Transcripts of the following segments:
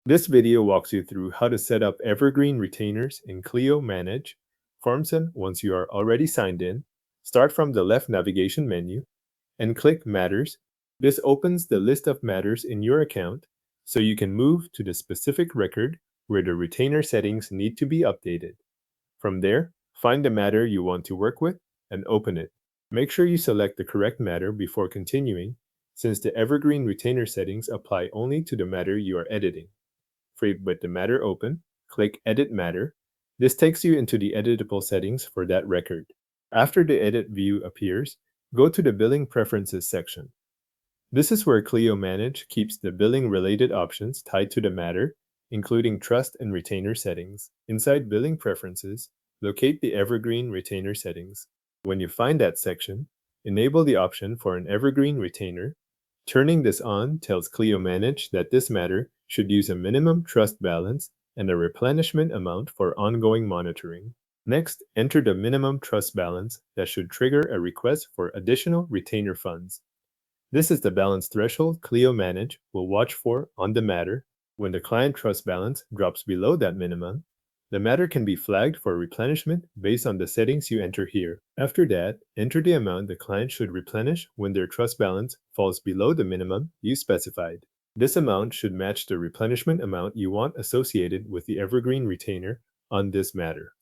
This video walks you through how to set up Evergreen retainers in Clio Manage. Once you are already signed in, start from the left navigation menu and click Matters. This opens the list of matters in your account so you can move to the specific record where the retainer settings need to be updated. From there, find the matter you want to work with and open it. Make sure you select the correct matter before continuing, since the Evergreen retainer settings apply only to the matter you are editing. With the matter open, click Edit Matter. This takes you into the editable settings for that record. After the edit view appears, go to the Billing Preferences section. This is where Clio Manage keeps the billing-related options tied to the matter, including trust and retainer settings. Inside Billing Preferences, locate the Evergreen retainer settings. When you find that section, enable the option for an Evergreen retainer. Turning this on tells Clio Manage that this matter should use a minimum trust balance and a replenishment amount for ongoing monitoring. Next, enter the minimum trust balance that should trigger a request for additional retainer funds. This is the balance threshold Clio Manage will watch for on the matter. When the client trust balance drops below that minimum, the matter can be flagged for replenishment based on the settings you enter here. After that, enter the amount the client should replenish when their trust balance falls below the minimum you specified. This amount should match the replenishment amount you want associated with the Evergreen retainer on this matter.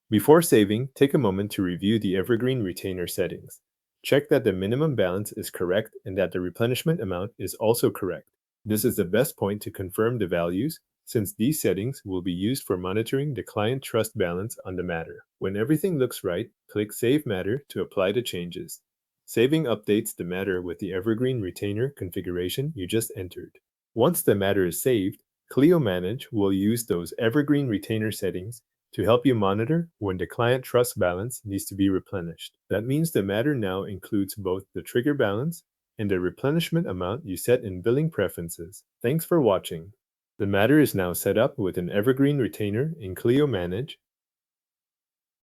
Before saving, take a moment to review the Evergreen retainer settings. Check that the minimum balance is correct and that the replenishment amount is also correct. This is the best point to confirm the values, since these settings will be used for monitoring the client trust balance on the matter. When everything looks right, click Save Matter to apply the changes. Saving updates the matter with the Evergreen retainer configuration you just entered. Once the matter is saved, Clio Manage will use those Evergreen retainer settings to help you monitor when the client trust balance needs to be replenished. That means the matter now includes both the trigger balance and the replenishment amount you set in billing preferences. Thanks for watching. The matter is now set up with an Evergreen retainer in Clio Manage.